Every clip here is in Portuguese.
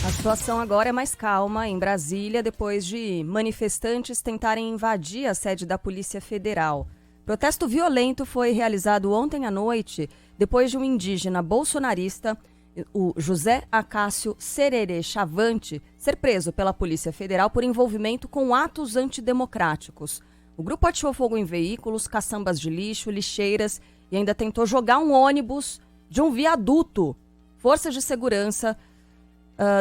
A situação agora é mais calma em Brasília, depois de manifestantes tentarem invadir a sede da Polícia Federal. Protesto violento foi realizado ontem à noite, depois de um indígena bolsonarista, o José Acácio Sererê Chavante, ser preso pela Polícia Federal por envolvimento com atos antidemocráticos. O grupo ateou fogo em veículos, caçambas de lixo, lixeiras e ainda tentou jogar um ônibus de um viaduto. Forças de segurança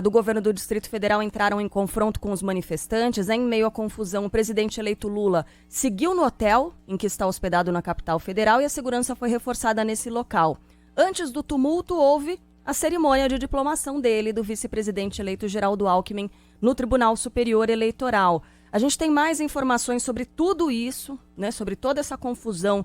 do governo do Distrito Federal entraram em confronto com os manifestantes. Em meio à confusão, o presidente eleito Lula seguiu no hotel em que está hospedado na capital federal e a segurança foi reforçada nesse local. Antes do tumulto, houve a cerimônia de diplomação dele, do vice-presidente eleito Geraldo Alckmin, no Tribunal Superior Eleitoral. A gente tem mais informações sobre tudo isso, né, sobre toda essa confusão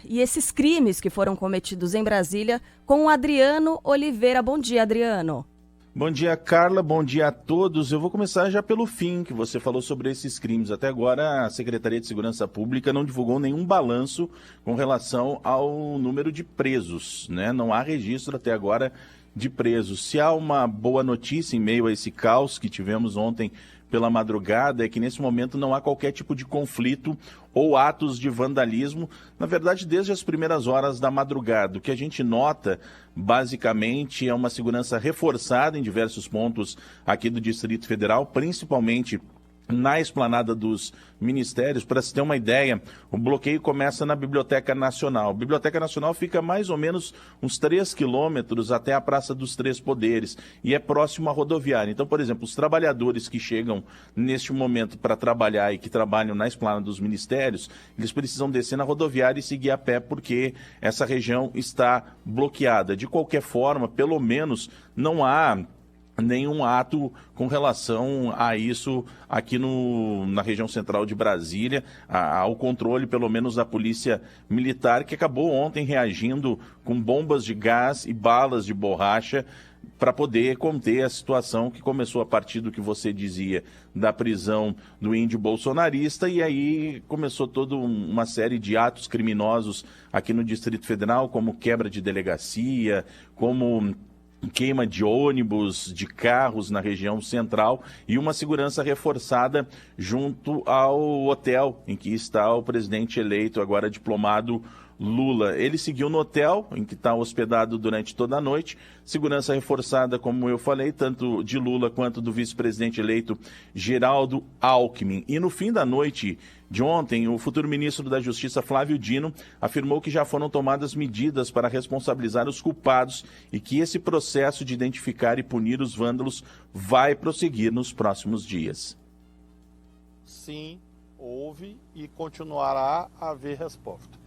e esses crimes que foram cometidos em Brasília, com o Adriano Oliveira. Bom dia, Adriano. Bom dia, Carla. Bom dia a todos. Eu vou começar já pelo fim, que você falou sobre esses crimes. Até agora, a Secretaria de Segurança Pública não divulgou nenhum balanço com relação ao número de presos, né? Não há registro até agora de presos. Se há uma boa notícia em meio a esse caos que tivemos ontem pela madrugada, é que nesse momento não há qualquer tipo de conflito ou atos de vandalismo, na verdade desde as primeiras horas da madrugada. O que a gente nota, basicamente, é uma segurança reforçada em diversos pontos aqui do Distrito Federal, principalmente na esplanada dos ministérios. Para se ter uma ideia, o bloqueio começa na Biblioteca Nacional. A Biblioteca Nacional fica mais ou menos uns 3 quilômetros até a Praça dos Três Poderes e é próximo à rodoviária. Então, por exemplo, os trabalhadores que chegam neste momento para trabalhar e que trabalham na esplanada dos ministérios, eles precisam descer na rodoviária e seguir a pé porque essa região está bloqueada. De qualquer forma, pelo menos não há nenhum ato com relação a isso aqui na região central de Brasília, ao controle pelo menos da Polícia Militar, que acabou ontem reagindo com bombas de gás e balas de borracha para poder conter a situação que começou a partir do que você dizia da prisão do índio bolsonarista, e aí começou toda uma série de atos criminosos aqui no Distrito Federal, como quebra de delegacia, como queima de ônibus, de carros na região central e uma segurança reforçada junto ao hotel em que está o presidente eleito, agora diplomado, Lula. Ele seguiu no hotel em que está hospedado durante toda a noite, segurança reforçada, como eu falei, tanto de Lula quanto do vice-presidente eleito Geraldo Alckmin. E no fim da noite de ontem, o futuro ministro da Justiça, Flávio Dino, afirmou que já foram tomadas medidas para responsabilizar os culpados e que esse processo de identificar e punir os vândalos vai prosseguir nos próximos dias. Sim, houve e continuará a haver resposta.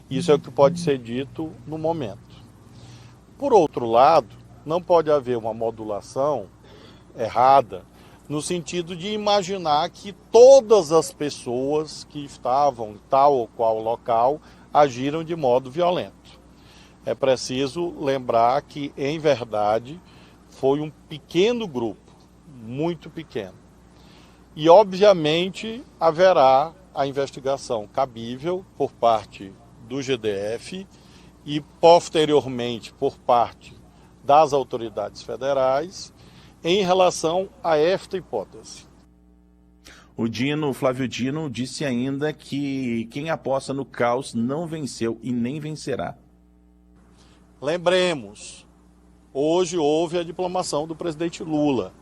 Isso é o que pode ser dito no momento. Por outro lado, não pode haver uma modulação errada no sentido de imaginar que todas as pessoas que estavam em tal ou qual local agiram de modo violento. É preciso lembrar que, em verdade, foi um pequeno grupo, muito pequeno. E, obviamente, haverá a investigação cabível por parte do GDF e, posteriormente, por parte das autoridades federais em relação a esta hipótese. O Flávio Dino, disse ainda que quem aposta no caos não venceu e nem vencerá. Lembremos, hoje houve a diplomação do presidente Lula.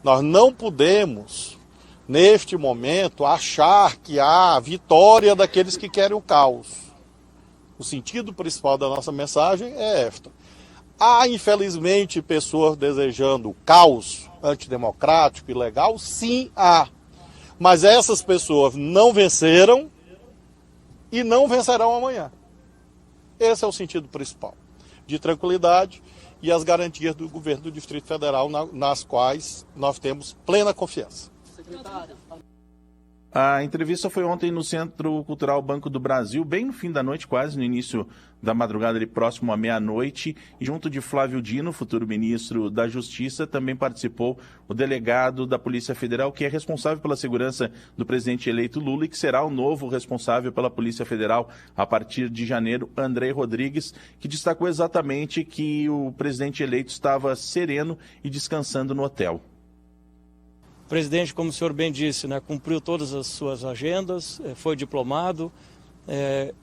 Nós não podemos, neste momento, achar que há vitória daqueles que querem o caos. O sentido principal da nossa mensagem é esta. Há, infelizmente, pessoas desejando caos antidemocrático, ilegal? Sim, há. Mas essas pessoas não venceram e não vencerão amanhã. Esse é o sentido principal, de tranquilidade e as garantias do governo do Distrito Federal, nas quais nós temos plena confiança. Secretário. A entrevista foi ontem no Centro Cultural Banco do Brasil, bem no fim da noite, quase no início da madrugada, ali próximo à meia-noite. E junto de Flávio Dino, futuro ministro da Justiça, também participou o delegado da Polícia Federal, que é responsável pela segurança do presidente eleito Lula e que será o novo responsável pela Polícia Federal a partir de janeiro, Andrei Rodrigues, que destacou exatamente que o presidente eleito estava sereno e descansando no hotel. O presidente, como o senhor bem disse, cumpriu todas as suas agendas, foi diplomado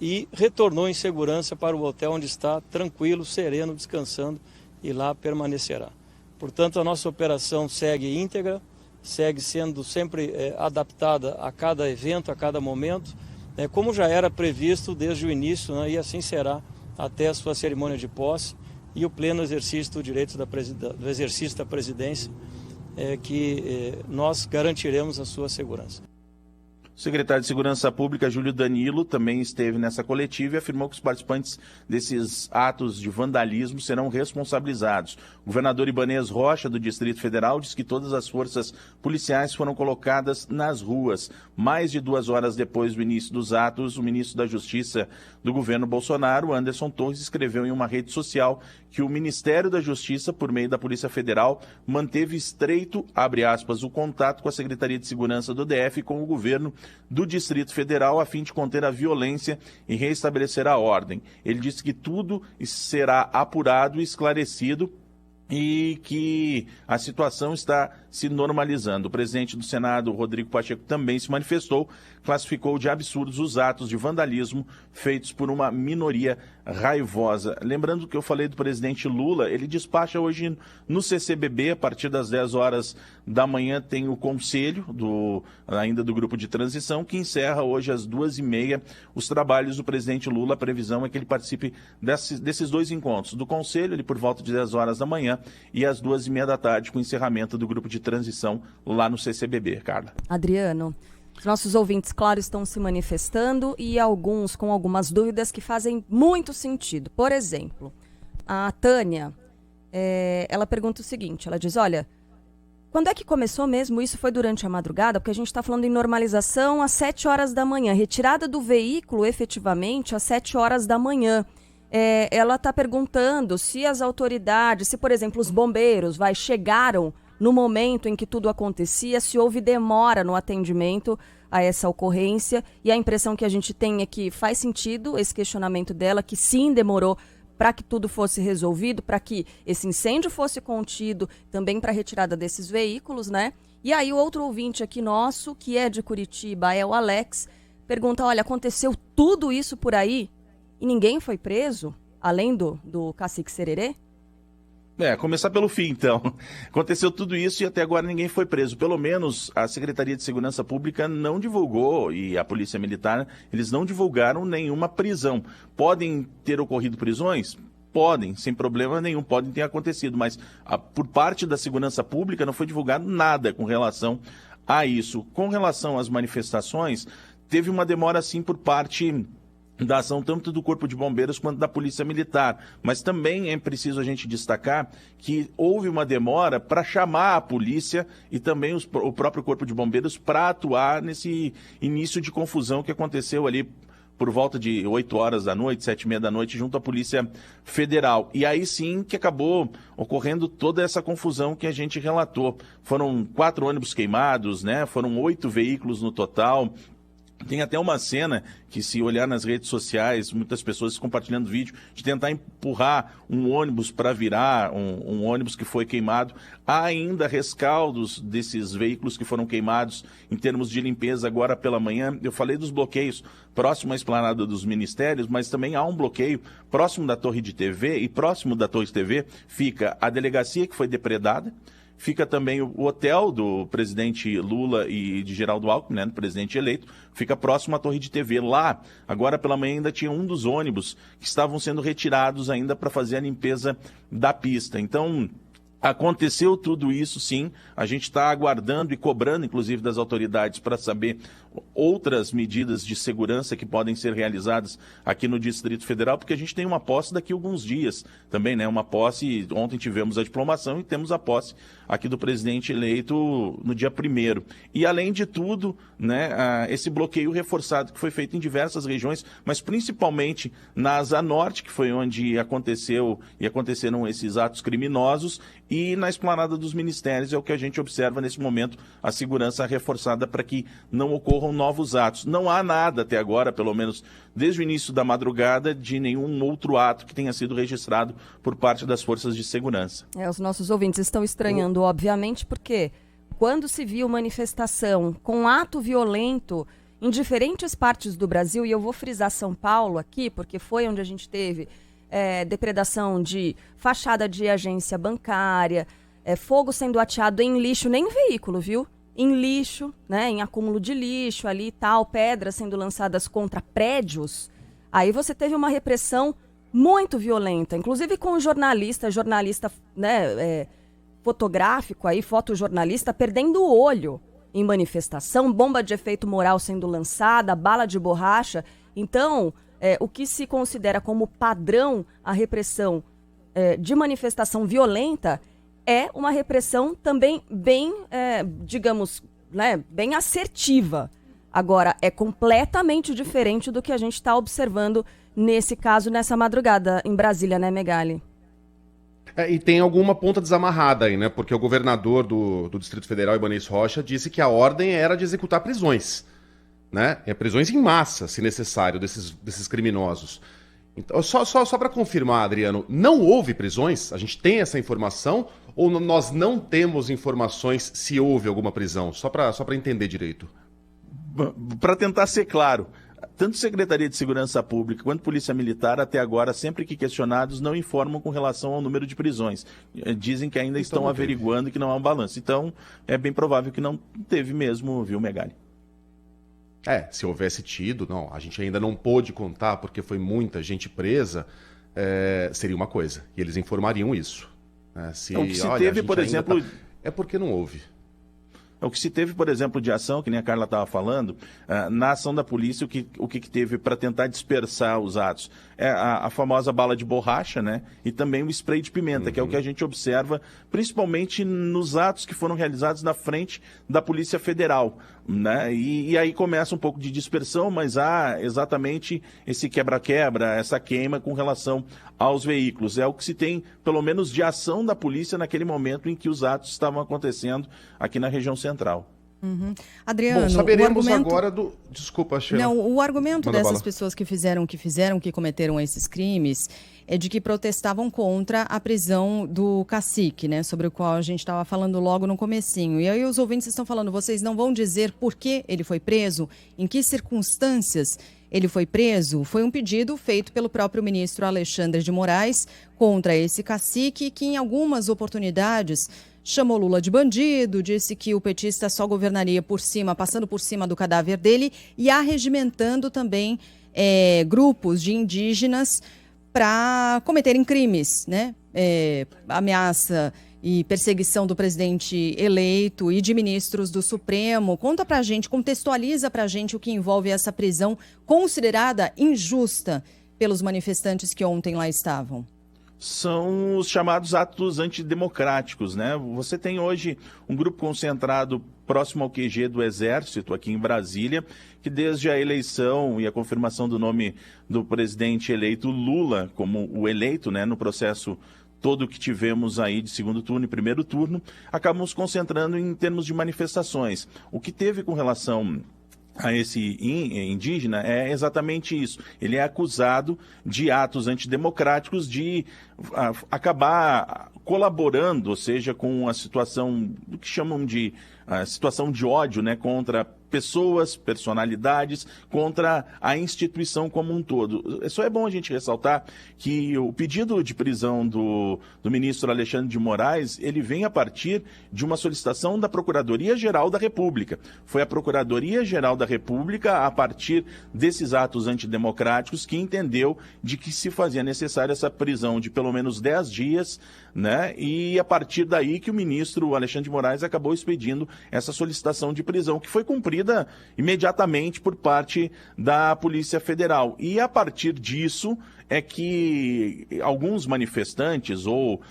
e retornou em segurança para o hotel onde está tranquilo, sereno, descansando e lá permanecerá. Portanto, a nossa operação segue íntegra, segue sendo sempre adaptada a cada evento, a cada momento, como já era previsto desde o início, e assim será até a sua cerimônia de posse e o pleno exercício do direito do exercício da presidência, que nós garantiremos a sua segurança. O secretário de Segurança Pública, Júlio Danilo, também esteve nessa coletiva e afirmou que os participantes desses atos de vandalismo serão responsabilizados. O governador Ibanez Rocha, do Distrito Federal, diz que todas as forças policiais foram colocadas nas ruas. Mais de 2 horas depois do início dos atos, o ministro da Justiça do governo Bolsonaro, Anderson Torres, escreveu em uma rede social que o Ministério da Justiça, por meio da Polícia Federal, manteve estreito, abre aspas, o contato com a Secretaria de Segurança do DF e com o governo do Distrito Federal a fim de conter a violência e restabelecer a ordem. Ele disse que tudo será apurado e esclarecido e que a situação está se normalizando. O presidente do Senado, Rodrigo Pacheco, também se manifestou, classificou de absurdos os atos de vandalismo feitos por uma minoria raivosa. Lembrando que eu falei do presidente Lula, ele despacha hoje no CCBB, a partir das 10 horas da manhã tem o conselho ainda do grupo de transição, que encerra hoje às 2h30 os trabalhos do presidente Lula. A previsão é que ele participe desses 2 encontros, do conselho, ele por volta de 10 horas da manhã, e às 2h30 da tarde, com o encerramento do grupo de transição lá no CCBB, Carla. Adriano, os nossos ouvintes, claro, estão se manifestando e alguns com algumas dúvidas que fazem muito sentido. Por exemplo, a Tânia, ela pergunta o seguinte, ela diz, olha, quando é que começou mesmo? Isso foi durante a madrugada? Porque a gente está falando em normalização às 7 horas da manhã, retirada do veículo efetivamente às 7 horas da manhã. Ela está perguntando se as autoridades, se por exemplo os bombeiros chegaram no momento em que tudo acontecia, se houve demora no atendimento a essa ocorrência, e a impressão que a gente tem é que faz sentido esse questionamento dela, que sim, demorou para que tudo fosse resolvido, para que esse incêndio fosse contido, também para a retirada desses veículos, né? E aí o outro ouvinte aqui nosso, que é de Curitiba, é o Alex, pergunta, olha, aconteceu tudo isso por aí e ninguém foi preso, além do Cacique Sererê? Começar pelo fim, então. Aconteceu tudo isso e até agora ninguém foi preso. Pelo menos a Secretaria de Segurança Pública não divulgou, e a Polícia Militar, eles não divulgaram nenhuma prisão. Podem ter ocorrido prisões? Podem, sem problema nenhum, podem ter acontecido, mas por parte da Segurança Pública não foi divulgado nada com relação a isso. Com relação às manifestações, teve uma demora sim por parte da ação tanto do Corpo de Bombeiros quanto da Polícia Militar. Mas também é preciso a gente destacar que houve uma demora para chamar a polícia e também o próprio Corpo de Bombeiros para atuar nesse início de confusão que aconteceu ali por volta de 8 horas da noite, 7h30 da noite, junto à Polícia Federal. E aí sim que acabou ocorrendo toda essa confusão que a gente relatou. Foram 4 ônibus queimados, né? Foram 8 veículos no total. Tem até uma cena que, se olhar nas redes sociais, muitas pessoas compartilhando vídeo, de tentar empurrar um ônibus para virar, um ônibus que foi queimado. Há ainda rescaldos desses veículos que foram queimados em termos de limpeza agora pela manhã. Eu falei dos bloqueios próximo à esplanada dos ministérios, mas também há um bloqueio próximo da Torre de TV, e próximo da Torre de TV fica a delegacia que foi depredada. Fica também o hotel do presidente Lula e de Geraldo Alckmin, né, do presidente eleito, fica próximo à Torre de TV. Lá, agora pela manhã, ainda tinha um dos ônibus que estavam sendo retirados ainda para fazer a limpeza da pista. Então, Aconteceu tudo isso, sim. A gente está aguardando e cobrando, inclusive, das autoridades para saber outras medidas de segurança que podem ser realizadas aqui no Distrito Federal, porque a gente tem uma posse daqui a alguns dias também, né? Uma posse, ontem tivemos a diplomação e temos a posse aqui do presidente eleito no dia 1º. E, além de tudo, né, esse bloqueio reforçado que foi feito em diversas regiões, mas principalmente na Asa Norte, que foi onde aconteceram esses atos criminosos, e na esplanada dos ministérios é o que a gente observa nesse momento, a segurança reforçada para que não ocorram novos atos. Não há nada até agora, pelo menos desde o início da madrugada, de nenhum outro ato que tenha sido registrado por parte das forças de segurança. Os nossos ouvintes estão estranhando, obviamente, porque quando se viu manifestação com ato violento em diferentes partes do Brasil, e eu vou frisar São Paulo aqui, porque foi onde a gente teve depredação de fachada de agência bancária, fogo sendo ateado em lixo, nem em veículo, viu? Em lixo, né? Em acúmulo de lixo ali e tal, pedras sendo lançadas contra prédios. Aí você teve uma repressão muito violenta, inclusive com o jornalista, né, fotográfico aí, fotojornalista, perdendo o olho em manifestação, bomba de efeito moral sendo lançada, bala de borracha. Então, o que se considera como padrão a repressão de manifestação violenta é uma repressão também bem, digamos, né, bem assertiva. Agora, é completamente diferente do que a gente está observando nesse caso, nessa madrugada em Brasília, né, Megali? E tem alguma ponta desamarrada aí, né? Porque o governador do Distrito Federal, Ibanez Rocha, disse que a ordem era de executar prisões, né? Prisões em massa, se necessário, desses criminosos. Então, só para confirmar, Adriano, não houve prisões? A gente tem essa informação ou nós não temos informações se houve alguma prisão? Só para entender direito. Para tentar ser claro, tanto Secretaria de Segurança Pública quanto Polícia Militar, até agora, sempre que questionados, não informam com relação ao número de prisões. Dizem que ainda estão averiguando e que não há um balanço. Então, é bem provável que não teve mesmo, viu, Megali? Se houvesse tido, não, a gente ainda não pôde contar porque foi muita gente presa, seria uma coisa. E eles informariam isso. O que se teve, por exemplo... É porque não houve. O que se teve, por exemplo, de ação, que nem a Carla estava falando, na ação da polícia, o que teve para tentar dispersar os atos? É a famosa bala de borracha, né? E também o spray de pimenta, que é o que a gente observa, principalmente nos atos que foram realizados na frente da Polícia Federal, né? E aí começa um pouco de dispersão, mas há exatamente esse quebra-quebra, essa queima com relação aos veículos. É o que se tem, pelo menos, de ação da polícia naquele momento em que os atos estavam acontecendo aqui na região central. Adriano, bom, saberemos o argumento... agora do... Desculpa, Sheila. Não, o argumento Manda dessas bala. pessoas que cometeram esses crimes é de que protestavam contra a prisão do cacique, né, sobre o qual a gente estava falando logo no comecinho. E aí os ouvintes estão falando, vocês não vão dizer por que ele foi preso, em que circunstâncias ele foi preso? Foi um pedido feito pelo próprio ministro Alexandre de Moraes contra esse cacique, que em algumas oportunidades chamou Lula de bandido, disse que o petista só governaria por cima, passando por cima do cadáver dele e arregimentando também grupos de indígenas para cometerem crimes, né? Ameaça e perseguição do presidente eleito e de ministros do Supremo. Conta pra gente, contextualiza pra gente o que envolve essa prisão considerada injusta pelos manifestantes que ontem lá estavam. São os chamados atos antidemocráticos, né? Você tem hoje um grupo concentrado próximo ao QG do Exército, aqui em Brasília, que desde a eleição e a confirmação do nome do presidente eleito Lula como o eleito, né, no processo todo que tivemos aí de segundo turno e primeiro turno, acabamos concentrando em termos de manifestações. O que teve com relação a esse indígena é exatamente isso. Ele é acusado de atos antidemocráticos, de acabar colaborando, ou seja, com a situação do que chamam de situação de ódio, né, contra pessoas, personalidades, contra a instituição como um todo. Só é bom a gente ressaltar que o pedido de prisão do ministro Alexandre de Moraes, ele vem a partir de uma solicitação da Procuradoria-Geral da República. Foi a Procuradoria-Geral da República, a partir desses atos antidemocráticos, que entendeu de que se fazia necessária essa prisão de pelo menos 10 dias, né? E a partir daí que o ministro Alexandre de Moraes acabou expedindo essa solicitação de prisão, que foi cumprida imediatamente por parte da Polícia Federal. E a partir disso é que alguns manifestantes, ou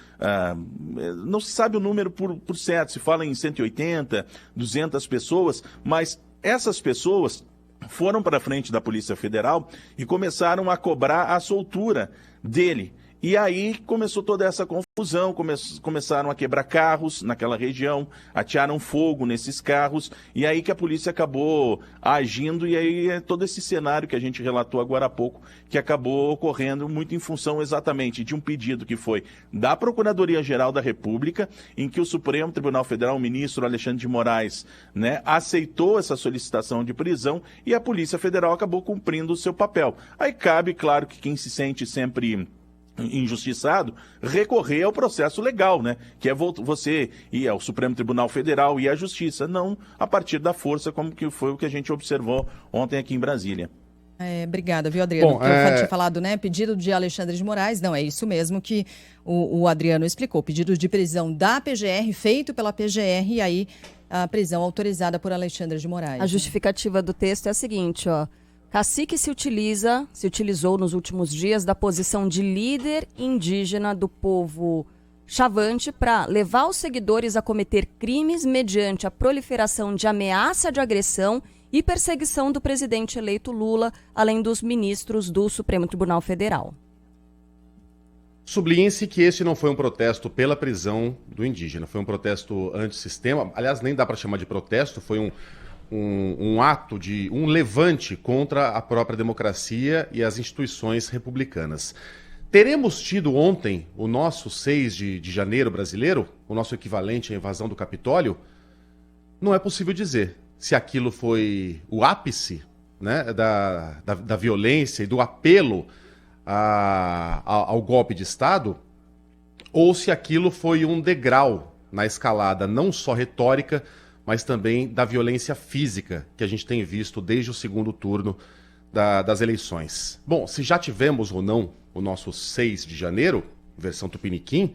não se sabe o número por certo, se fala em 180, 200 pessoas, mas essas pessoas foram para frente da Polícia Federal e começaram a cobrar a soltura dele. E aí começou toda essa confusão, começaram a quebrar carros naquela região, atearam fogo nesses carros, e aí que a polícia acabou agindo, e aí é todo esse cenário que a gente relatou agora há pouco, que acabou ocorrendo muito em função exatamente de um pedido que foi da Procuradoria-Geral da República, em que o Supremo Tribunal Federal, o ministro Alexandre de Moraes, né, aceitou essa solicitação de prisão, e a Polícia Federal acabou cumprindo o seu papel. Aí cabe, claro, que quem se sente sempre injustiçado, recorrer ao processo legal, né? Que é você ir ao Supremo Tribunal Federal e à Justiça, não a partir da força, como que foi o que a gente observou ontem aqui em Brasília. Obrigada, viu, Adriano? Bom, Eu tinha falado, né? Pedido de Alexandre de Moraes, não, é isso mesmo que o Adriano explicou. Pedido de prisão da PGR, feito pela PGR, e aí a prisão autorizada por Alexandre de Moraes. A justificativa do texto é a seguinte, ó. Cacique se utilizou nos últimos dias da posição de líder indígena do povo Chavante para levar os seguidores a cometer crimes mediante a proliferação de ameaça de agressão e perseguição do presidente eleito Lula, além dos ministros do Supremo Tribunal Federal. Sublinhe-se que esse não foi um protesto pela prisão do indígena, foi um protesto antissistema. Aliás, nem dá para chamar de protesto, foi um ato de um levante contra a própria democracia e as instituições republicanas. Teremos tido ontem o nosso 6 de janeiro brasileiro, o nosso equivalente à invasão do Capitólio? Não é possível dizer se aquilo foi o ápice, né, da violência e do apelo ao golpe de Estado, ou se aquilo foi um degrau na escalada não só retórica, mas também da violência física que a gente tem visto desde o segundo turno das eleições. Bom, se já tivemos ou não o nosso 6 de janeiro, versão Tupiniquim,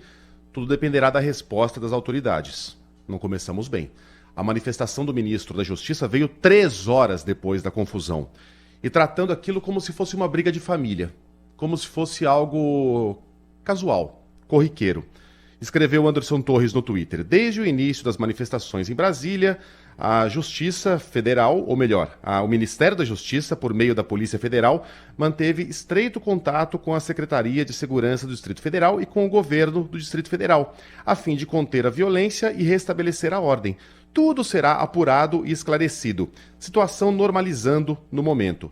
tudo dependerá da resposta das autoridades. Não começamos bem. A manifestação do ministro da Justiça veio 3 horas depois da confusão, e tratando aquilo como se fosse uma briga de família, como se fosse algo casual, corriqueiro. Escreveu Anderson Torres no Twitter: desde o início das manifestações em Brasília, a Justiça Federal, ou melhor, o Ministério da Justiça, por meio da Polícia Federal, manteve estreito contato com a Secretaria de Segurança do Distrito Federal e com o governo do Distrito Federal, a fim de conter a violência e restabelecer a ordem. Tudo será apurado e esclarecido. Situação normalizando no momento.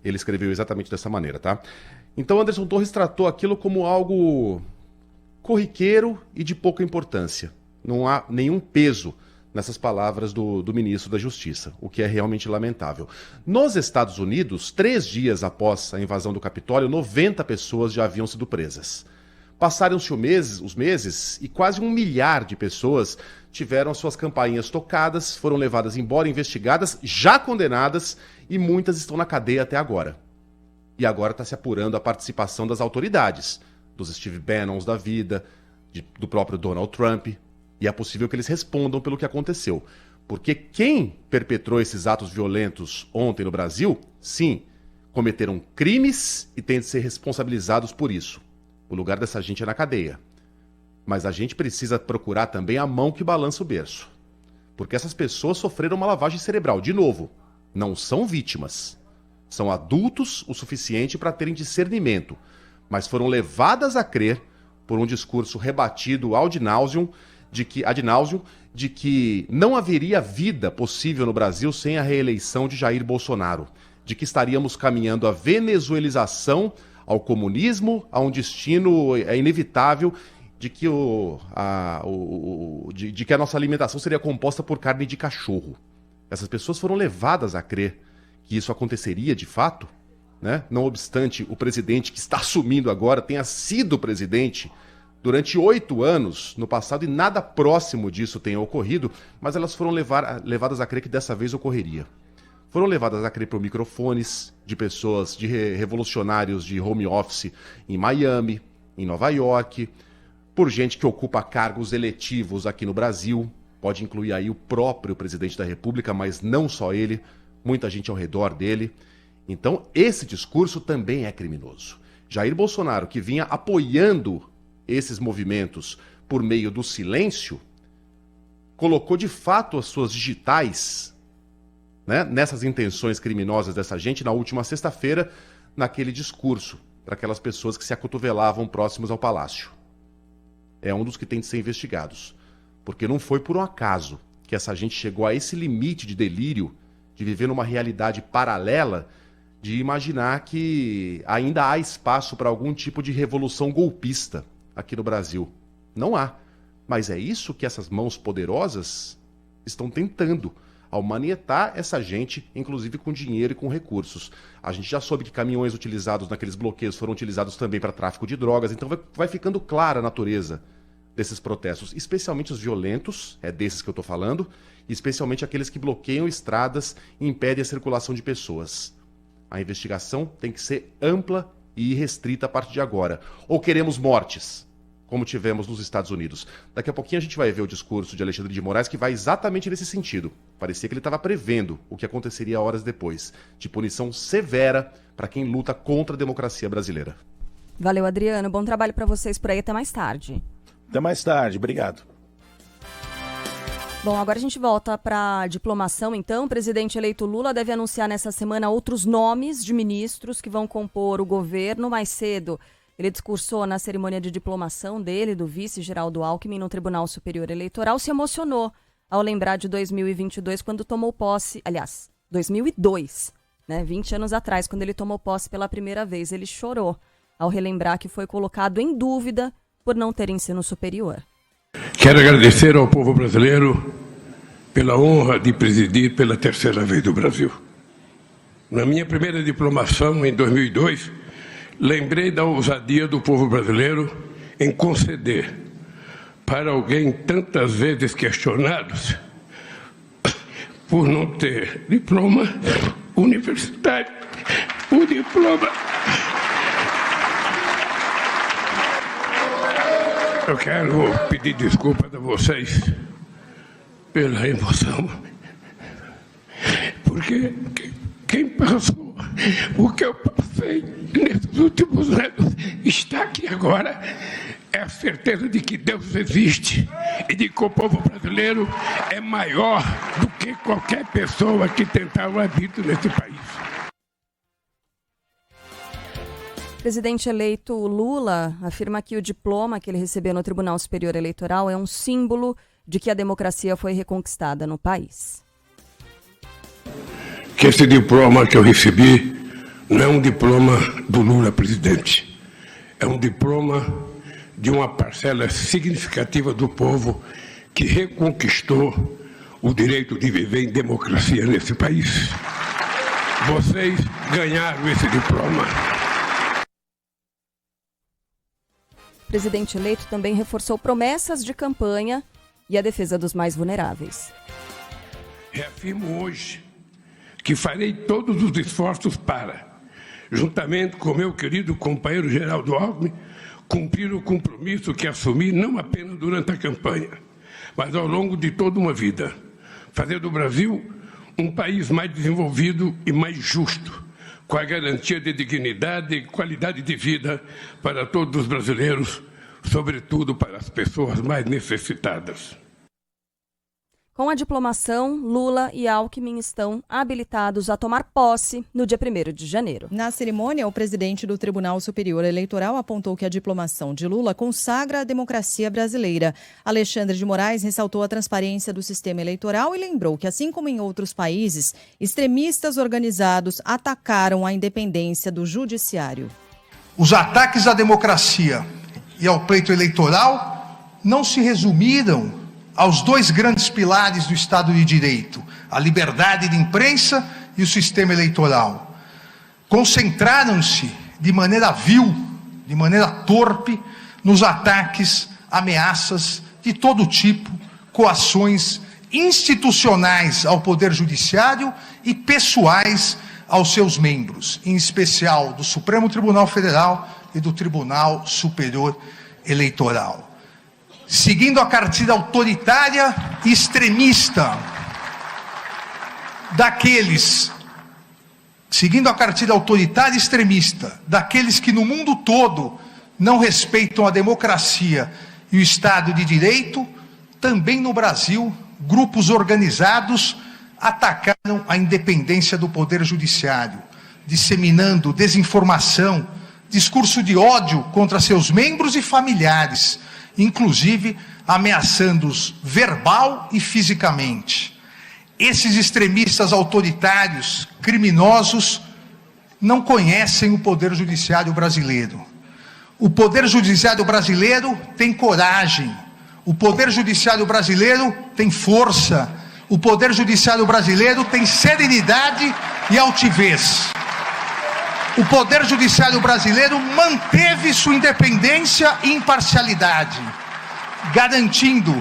Ele escreveu exatamente dessa maneira, tá? Então Anderson Torres tratou aquilo como algo corriqueiro e de pouca importância. Não há nenhum peso nessas palavras do ministro da Justiça, o que é realmente lamentável. Nos Estados Unidos, 3 dias após a invasão do Capitólio, 90 pessoas já haviam sido presas. Passaram-se os meses e quase 1 milhar de pessoas tiveram suas campainhas tocadas, foram levadas embora, investigadas, já condenadas, e muitas estão na cadeia até agora. E agora está se apurando a participação das autoridades, dos Steve Bannons da vida, do próprio Donald Trump, e é possível que eles respondam pelo que aconteceu. Porque quem perpetrou esses atos violentos ontem no Brasil, sim, cometeram crimes e têm de ser responsabilizados por isso. O lugar dessa gente é na cadeia. Mas a gente precisa procurar também a mão que balança o berço. Porque essas pessoas sofreram uma lavagem cerebral. De novo, não são vítimas. São adultos o suficiente para terem discernimento, mas foram levadas a crer por um discurso rebatido ad nauseam de que não haveria vida possível no Brasil sem a reeleição de Jair Bolsonaro, de que estaríamos caminhando à venezuelização, ao comunismo, a um destino inevitável, de que a nossa alimentação seria composta por carne de cachorro. Essas pessoas foram levadas a crer que isso aconteceria de fato, né? Não obstante o presidente que está assumindo agora tenha sido presidente durante 8 anos no passado e nada próximo disso tenha ocorrido, mas elas foram levadas a crer que dessa vez ocorreria. Foram levadas a crer por microfones de pessoas, de revolucionários de home office em Miami, em Nova York, por gente que ocupa cargos eletivos aqui no Brasil, pode incluir aí o próprio presidente da República, mas não só ele, muita gente ao redor dele. Então, esse discurso também é criminoso. Jair Bolsonaro, que vinha apoiando esses movimentos por meio do silêncio, colocou de fato as suas digitais, né, nessas intenções criminosas dessa gente na última sexta-feira, naquele discurso, para aquelas pessoas que se acotovelavam próximos ao palácio. É um dos que tem de ser investigados, porque não foi por um acaso que essa gente chegou a esse limite de delírio, de viver numa realidade paralela, de imaginar que ainda há espaço para algum tipo de revolução golpista aqui no Brasil. Não há. Mas é isso que essas mãos poderosas estão tentando, ao manietar essa gente, inclusive com dinheiro e com recursos. A gente já soube que caminhões utilizados naqueles bloqueios foram utilizados também para tráfico de drogas, então vai ficando clara a natureza desses protestos, especialmente os violentos, é desses que eu estou falando, e especialmente aqueles que bloqueiam estradas e impedem a circulação de pessoas. A investigação tem que ser ampla e irrestrita a partir de agora. Ou queremos mortes, como tivemos nos Estados Unidos. Daqui a pouquinho a gente vai ver o discurso de Alexandre de Moraes, que vai exatamente nesse sentido. Parecia que ele estava prevendo o que aconteceria horas depois, de punição severa para quem luta contra a democracia brasileira. Valeu, Adriano. Bom trabalho para vocês por aí. Até mais tarde. Até mais tarde. Obrigado. Bom, agora a gente volta para a diplomação, então. O presidente eleito Lula deve anunciar nessa semana outros nomes de ministros que vão compor o governo. Mais cedo, ele discursou na cerimônia de diplomação dele, do vice Geraldo Alckmin, no Tribunal Superior Eleitoral. Se emocionou ao lembrar de 2022, quando tomou posse. Aliás, 2002, né? 20 anos atrás, quando ele tomou posse pela primeira vez. Ele chorou ao relembrar que foi colocado em dúvida por não ter ensino superior. Quero agradecer ao povo brasileiro pela honra de presidir pela terceira vez do Brasil. Na minha primeira diplomação, em 2002, lembrei da ousadia do povo brasileiro em conceder para alguém tantas vezes questionado por não ter diploma universitário, o diploma. Eu quero pedir desculpas a vocês pela emoção, porque quem passou o que eu passei nesses últimos anos está aqui agora, é a certeza de que Deus existe e de que o povo brasileiro é maior do que qualquer pessoa que tentava a vida nesse país. O presidente eleito Lula afirma que o diploma que ele recebeu no Tribunal Superior Eleitoral é um símbolo de que a democracia foi reconquistada no país. Que esse diploma que eu recebi não é um diploma do Lula presidente, é um diploma de uma parcela significativa do povo que reconquistou o direito de viver em democracia nesse país. Vocês ganharam esse diploma. O presidente eleito também reforçou promessas de campanha e a defesa dos mais vulneráveis. Reafirmo hoje que farei todos os esforços para, juntamente com meu querido companheiro Geraldo Alckmin, cumprir o compromisso que assumi não apenas durante a campanha, mas ao longo de toda uma vida. Fazer do Brasil um país mais desenvolvido e mais justo, com a garantia de dignidade e qualidade de vida para todos os brasileiros, sobretudo para as pessoas mais necessitadas. Com a diplomação, Lula e Alckmin estão habilitados a tomar posse no dia 1º de janeiro. Na cerimônia, o presidente do Tribunal Superior Eleitoral apontou que a diplomação de Lula consagra a democracia brasileira. Alexandre de Moraes ressaltou a transparência do sistema eleitoral e lembrou que, assim como em outros países, extremistas organizados atacaram a independência do judiciário. Os ataques à democracia e ao pleito eleitoral não se resumiram aos dois grandes pilares do Estado de Direito, a liberdade de imprensa e o sistema eleitoral. Concentraram-se de maneira vil, de maneira torpe, nos ataques, ameaças de todo tipo, coações institucionais ao Poder Judiciário e pessoais aos seus membros, em especial do Supremo Tribunal Federal e do Tribunal Superior Eleitoral. Seguindo a cartilha autoritária e extremista daqueles que no mundo todo não respeitam a democracia e o Estado de Direito, também no Brasil, grupos organizados atacaram a independência do Poder Judiciário, disseminando desinformação, discurso de ódio contra seus membros e familiares, inclusive ameaçando-os verbal e fisicamente. Esses extremistas autoritários, criminosos, não conhecem o Poder Judiciário brasileiro. O Poder Judiciário brasileiro tem coragem, o Poder Judiciário brasileiro tem força, o Poder Judiciário brasileiro tem serenidade e altivez. O Poder Judiciário brasileiro manteve sua independência e imparcialidade, garantindo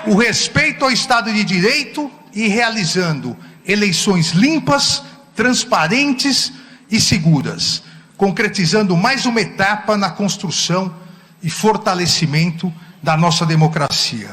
o respeito ao Estado de Direito e realizando eleições limpas, transparentes e seguras, concretizando mais uma etapa na construção e fortalecimento da nossa democracia.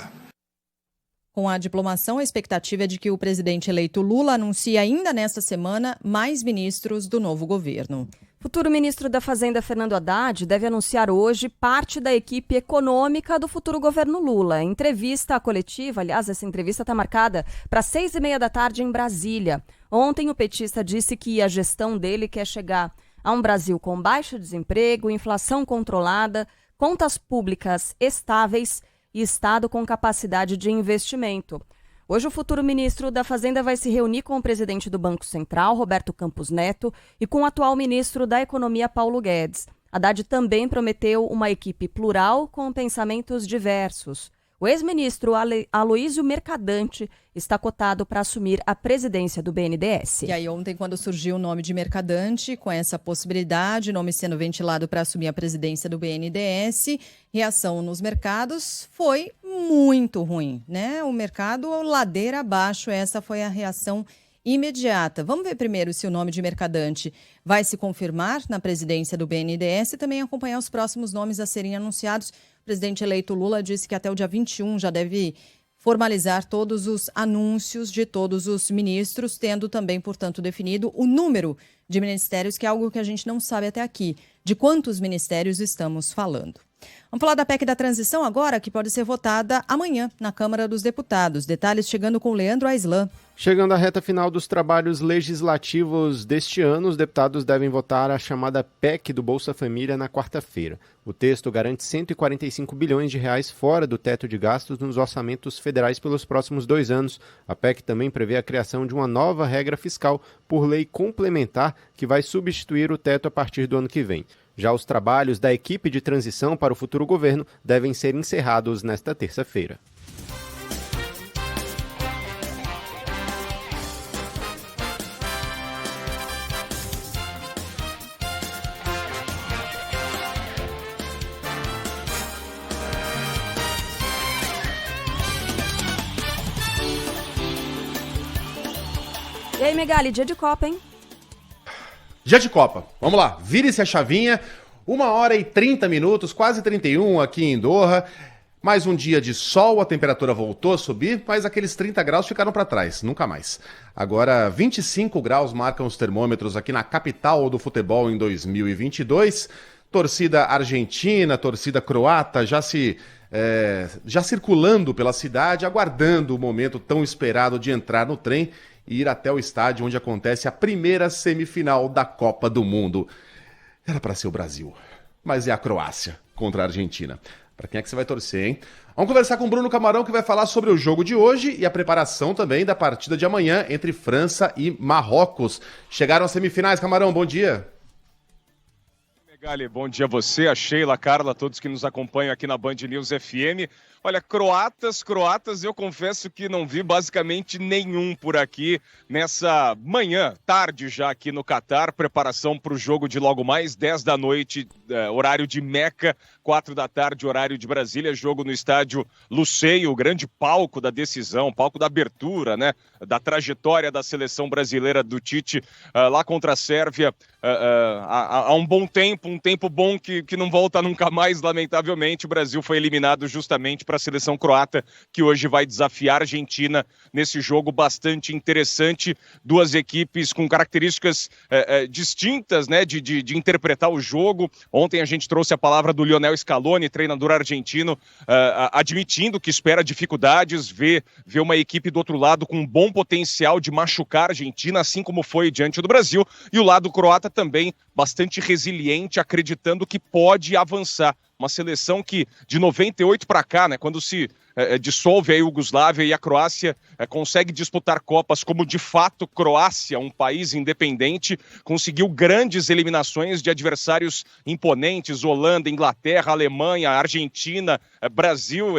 Com a diplomação, a expectativa é de que o presidente eleito Lula anuncie ainda nesta semana mais ministros do novo governo. Futuro ministro da Fazenda, Fernando Haddad, deve anunciar hoje parte da equipe econômica do futuro governo Lula. Entrevista coletiva, aliás, essa entrevista está marcada para 6h30 da tarde em Brasília. Ontem o petista disse que a gestão dele quer chegar a um Brasil com baixo desemprego, inflação controlada, contas públicas estáveis e Estado com capacidade de investimento. Hoje o futuro ministro da Fazenda vai se reunir com o presidente do Banco Central, Roberto Campos Neto, e com o atual ministro da Economia, Paulo Guedes. Haddad também prometeu uma equipe plural com pensamentos diversos. O ex-ministro Aloísio Mercadante está cotado para assumir a presidência do BNDES. E aí ontem, quando surgiu o nome de Mercadante, com essa possibilidade, nome sendo ventilado para assumir a presidência do BNDES, reação nos mercados foi muito ruim, né? O mercado ladeira abaixo, essa foi a reação imediata. Vamos ver primeiro se o nome de Mercadante vai se confirmar na presidência do BNDES e também acompanhar os próximos nomes a serem anunciados. O presidente eleito Lula disse que até o dia 21 já deve formalizar todos os anúncios de todos os ministros, tendo também, portanto, definido o número de ministérios, que é algo que a gente não sabe até aqui, de quantos ministérios estamos falando. Vamos falar da PEC da transição agora, que pode ser votada amanhã na Câmara dos Deputados. Detalhes chegando com Leandro Aislan. Chegando à reta final dos trabalhos legislativos deste ano, os deputados devem votar a chamada PEC do Bolsa Família na quarta-feira. O texto garante 145 bilhões de reais fora do teto de gastos nos orçamentos federais pelos próximos 2 anos. A PEC também prevê a criação de uma nova regra fiscal por lei complementar que vai substituir o teto a partir do ano que vem. Já os trabalhos da equipe de transição para o futuro governo devem ser encerrados nesta terça-feira. E aí, Megali, dia de Copa, hein? Dia de Copa. Vamos lá, vire-se a chavinha. 1h30, quase 31 aqui em Doha. Mais um dia de sol, a temperatura voltou a subir, mas aqueles 30 graus ficaram para trás, nunca mais. Agora, 25 graus marcam os termômetros aqui na capital do futebol em 2022. Torcida argentina, torcida croata já circulando pela cidade, aguardando o momento tão esperado de entrar no trem e ir até o estádio onde acontece a primeira semifinal da Copa do Mundo. Era para ser o Brasil, mas é a Croácia contra a Argentina. Para quem é que você vai torcer, hein? Vamos conversar com o Bruno Camarão, que vai falar sobre o jogo de hoje e a preparação também da partida de amanhã entre França e Marrocos. Chegaram às semifinais, Camarão, bom dia. Megali, bom dia a você, a Sheila, a Carla, a todos que nos acompanham aqui na Band News FM. Olha, croatas, eu confesso que não vi basicamente nenhum por aqui nessa manhã, tarde já aqui no Catar, preparação para o jogo de logo mais, 10 da noite, horário de Meca, 4 da tarde, horário de Brasília, jogo no estádio Luceio, o grande palco da decisão, palco da abertura, né, da trajetória da seleção brasileira do Tite lá contra a Sérvia, há um bom tempo, um tempo bom que não volta nunca mais, lamentavelmente. O Brasil foi eliminado justamente para a seleção croata, que hoje vai desafiar a Argentina nesse jogo bastante interessante. Duas equipes com características distintas, né, de interpretar o jogo. Ontem a gente trouxe a palavra do Lionel Scaloni, treinador argentino, admitindo que espera dificuldades, vê uma equipe do outro lado com um bom potencial de machucar a Argentina, assim como foi diante do Brasil, e o lado croata também bastante resiliente, acreditando que pode avançar. Uma seleção que, de 98 para cá, né, quando se dissolve a Iugoslávia e a Croácia consegue disputar Copas como, de fato, Croácia, um país independente, conseguiu grandes eliminações de adversários imponentes, Holanda, Inglaterra, Alemanha, Argentina, Brasil,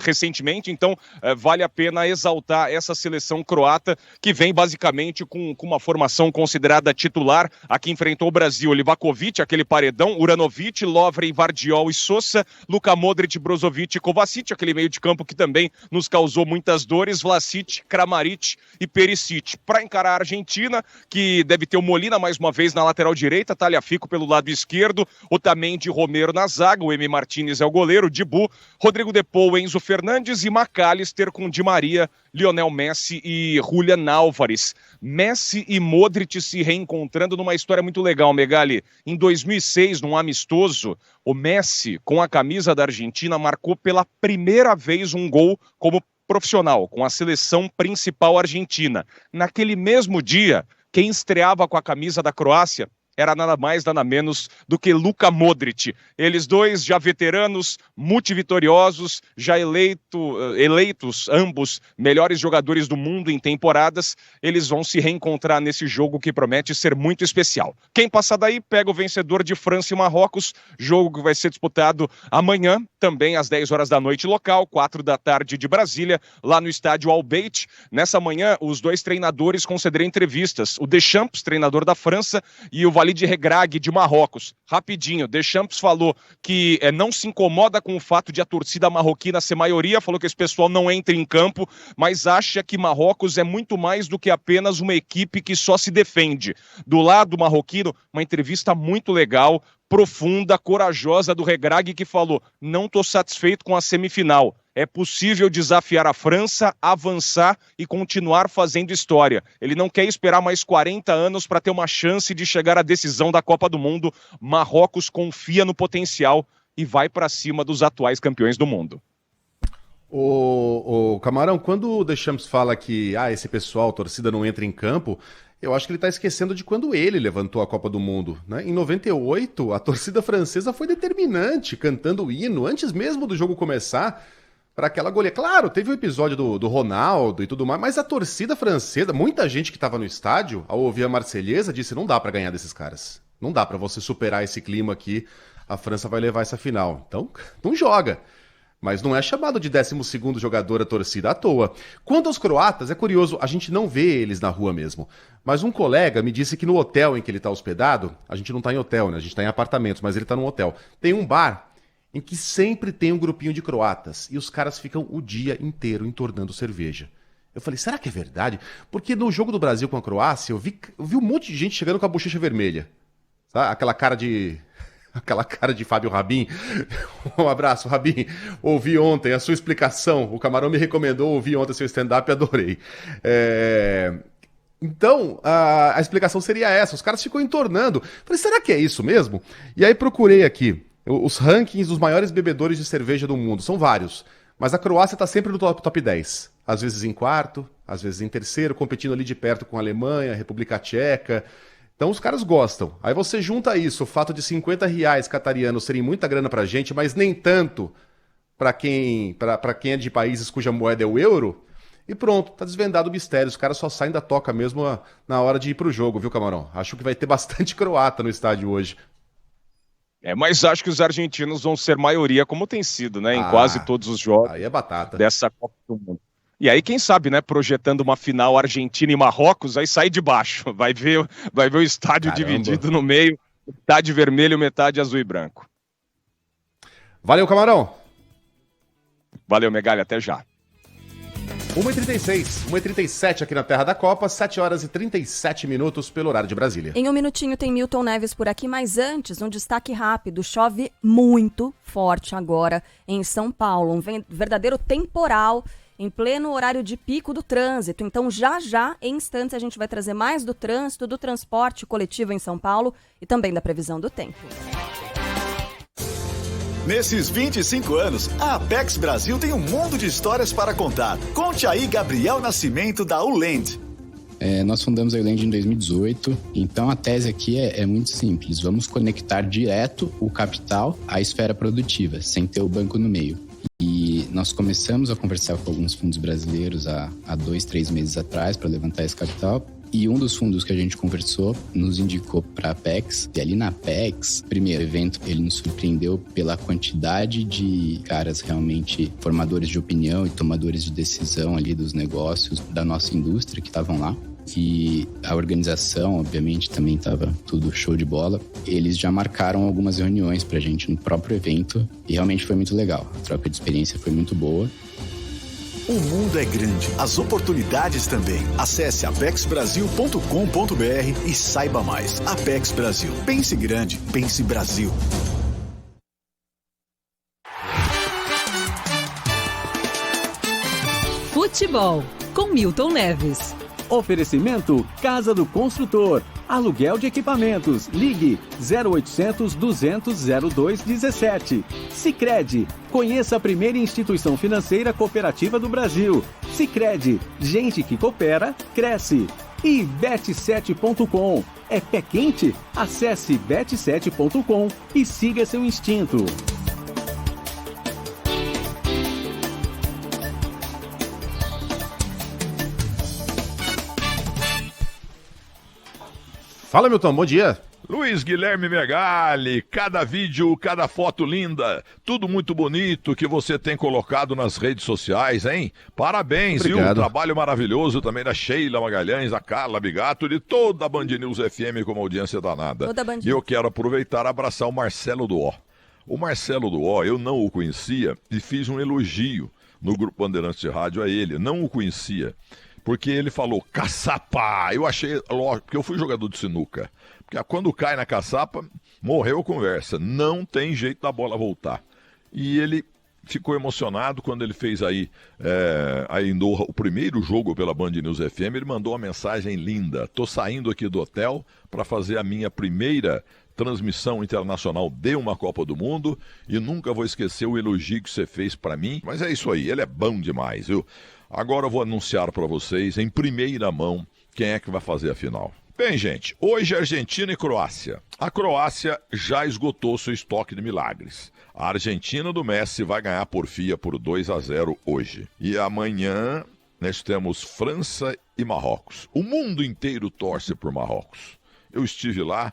recentemente. Então, vale a pena exaltar essa seleção croata, que vem basicamente com uma formação considerada titular. Aqui enfrentou o Brasil, Livakovic, aquele paredão, Uranovic, Lovren, Vardiol e Sousa, Luka Modric, Brozovic e Kovacic, aquele meio de campo que também nos causou muitas dores, Vlasic, Kramaric e Perisic. Para encarar a Argentina, que deve ter o Molina mais uma vez na lateral direita, Tagliafico pelo lado esquerdo, Otamendi, Romero na zaga, o Emi Martínez é o goleiro, Dibu, Rodrigo De Paul, Enzo Fernandes e McAllister com Di Maria, Lionel Messi e Julián Álvares. Messi e Modric se reencontrando numa história muito legal, Megali. Em 2006, num amistoso, o Messi, com a camisa da Argentina, marcou pela primeira vez um gol como profissional, com a seleção principal argentina. Naquele mesmo dia, quem estreava com a camisa da Croácia era nada mais, nada menos do que Luka Modric. Eles dois, já veteranos, multivitoriosos, já eleitos ambos melhores jogadores do mundo em temporadas, eles vão se reencontrar nesse jogo que promete ser muito especial. Quem passar daí pega o vencedor de França e Marrocos, jogo que vai ser disputado amanhã, também às 10 horas da noite local, 4 da tarde de Brasília, lá no estádio Al Bayt. Nessa manhã, os dois treinadores concederão entrevistas. O Deschamps, treinador da França, e o Walid Regragui, de Marrocos. Rapidinho, Deschamps falou que não se incomoda com o fato de a torcida marroquina ser maioria, falou que esse pessoal não entra em campo, mas acha que Marrocos é muito mais do que apenas uma equipe que só se defende. Do lado marroquino, uma entrevista muito legal, profunda, corajosa do Regragui, que falou: não estou satisfeito com a semifinal. É possível desafiar a França, avançar e continuar fazendo história. Ele não quer esperar mais 40 anos para ter uma chance de chegar à decisão da Copa do Mundo. Marrocos confia no potencial e vai para cima dos atuais campeões do mundo. O Camarão, quando o Deschamps fala que esse pessoal, a torcida não entra em campo, eu acho que ele está esquecendo de quando ele levantou a Copa do Mundo, né? Em 98, a torcida francesa foi determinante, cantando o hino, antes mesmo do jogo começar, para aquela goleada. Claro, teve o episódio do Ronaldo e tudo mais, mas a torcida francesa, muita gente que estava no estádio, ao ouvir a Marselhesa, disse: não dá para ganhar desses caras. Não dá para você superar esse clima aqui, a França vai levar essa final. Então, não joga. Mas não é chamado de 12º jogador a torcida à toa. Quanto aos croatas, é curioso, a gente não vê eles na rua mesmo. Mas um colega me disse que no hotel em que ele está hospedado, a gente não está em hotel, né? A gente está em apartamentos, mas ele está num hotel. Tem um bar em que sempre tem um grupinho de croatas e os caras ficam o dia inteiro entornando cerveja. Eu falei, será que é verdade? Porque no jogo do Brasil com a Croácia, eu vi um monte de gente chegando com a bochecha vermelha. Sabe? Aquela cara de Fábio Rabin. Um abraço, Rabin. Ouvi ontem a sua explicação. O Camarão me recomendou ouvir ontem seu stand-up e adorei. Então, a explicação seria essa. Os caras ficam entornando. Falei, será que é isso mesmo? E aí procurei aqui os rankings dos maiores bebedores de cerveja do mundo. São vários. Mas a Croácia está sempre no top 10. Às vezes em quarto, às vezes em terceiro, competindo ali de perto com a Alemanha, a República Tcheca. Então os caras gostam. Aí você junta isso, o fato de R$50 catarianos serem muita grana pra gente, mas nem tanto pra quem é de países cuja moeda é o euro. E pronto, tá desvendado o mistério. Os caras só saem da toca mesmo na hora de ir pro jogo, viu, Camarão? Acho que vai ter bastante croata no estádio hoje. Mas acho que os argentinos vão ser maioria, como tem sido, né? Em quase todos os jogos aí é batata. Dessa Copa do Mundo. E aí, quem sabe, né? Projetando uma final Argentina e Marrocos, aí sai de baixo. Vai ver o estádio dividido no meio, metade vermelho, metade azul e branco. Valeu, Camarão. Valeu, Megali, até já. 1h36, 1h37 aqui na Terra da Copa, 7 horas e 37 minutos pelo horário de Brasília. Em um minutinho tem Milton Neves por aqui, mas antes, um destaque rápido. Chove muito forte agora em São Paulo, um verdadeiro temporal em pleno horário de pico do trânsito. Então, já, em instantes, a gente vai trazer mais do trânsito, do transporte coletivo em São Paulo e também da previsão do tempo. Nesses 25 anos, a Apex Brasil tem um mundo de histórias para contar. Conte aí, Gabriel Nascimento, da ULEND. Nós fundamos a ULEND em 2018, então a tese aqui é muito simples. Vamos conectar direto o capital à esfera produtiva, sem ter o banco no meio. E nós começamos a conversar com alguns fundos brasileiros há 2-3 meses atrás para levantar esse capital. E um dos fundos que a gente conversou nos indicou para a Apex. E ali na Apex, primeiro evento, ele nos surpreendeu pela quantidade de caras realmente formadores de opinião e tomadores de decisão ali dos negócios da nossa indústria que estavam lá. E a organização, obviamente, também estava tudo show de bola. Eles já marcaram algumas reuniões para a gente no próprio evento e realmente foi muito legal. A troca de experiência foi muito boa. O mundo é grande, as oportunidades também. Acesse apexbrasil.com.br e saiba mais. Apex Brasil. Pense grande, pense Brasil. Futebol, com Milton Neves. Oferecimento Casa do Construtor. Aluguel de equipamentos. Ligue 0800 200 0217. Sicredi. Conheça a primeira instituição financeira cooperativa do Brasil. Sicredi. Gente que coopera, cresce. E Bet7.com. É pé quente? Acesse bet7.com e siga seu instinto. Fala, Milton, bom dia. Luiz Guilherme Megali, cada vídeo, cada foto linda, tudo muito bonito que você tem colocado nas redes sociais, hein? Parabéns, Obrigado. Viu? Trabalho maravilhoso também da Sheila Magalhães, da Carla Bigato e de toda a Band News FM com uma audiência danada. Toda a Band News. E eu quero aproveitar e abraçar o Marcelo Duó. O Marcelo Duó, eu não o conhecia e fiz um elogio no Grupo Bandeirantes de Rádio a ele, não o conhecia. Porque ele falou, caçapa, eu achei, lógico, porque eu fui jogador de sinuca, porque quando cai na caçapa, morreu a conversa, não tem jeito da bola voltar. E ele ficou emocionado quando ele fez aí em Doha, o primeiro jogo pela Band News FM, ele mandou uma mensagem linda, tô saindo aqui do hotel para fazer a minha primeira transmissão internacional de uma Copa do Mundo e nunca vou esquecer o elogio que você fez para mim, mas é isso aí, ele é bom demais, viu? Agora eu vou anunciar para vocês, em primeira mão, quem é que vai fazer a final. Bem, gente, hoje é Argentina e Croácia. A Croácia já esgotou seu estoque de milagres. A Argentina do Messi vai ganhar porfia por 2-0 hoje. E amanhã nós temos França e Marrocos. O mundo inteiro torce por Marrocos. Eu estive lá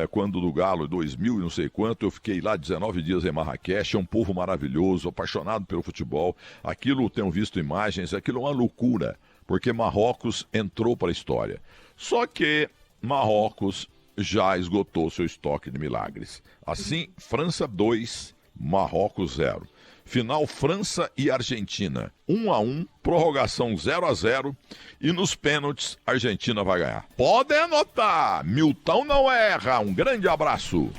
quando do Galo, 2000 e não sei quanto, eu fiquei lá 19 dias em Marrakech, é um povo maravilhoso, apaixonado pelo futebol, aquilo, tenho visto imagens, aquilo é uma loucura, porque Marrocos entrou para a história. Só que Marrocos já esgotou seu estoque de milagres. Assim, França 2, Marrocos 0. Final França e Argentina, 1-1, prorrogação 0-0 e nos pênaltis a Argentina vai ganhar. Podem anotar, Milton não erra, um grande abraço.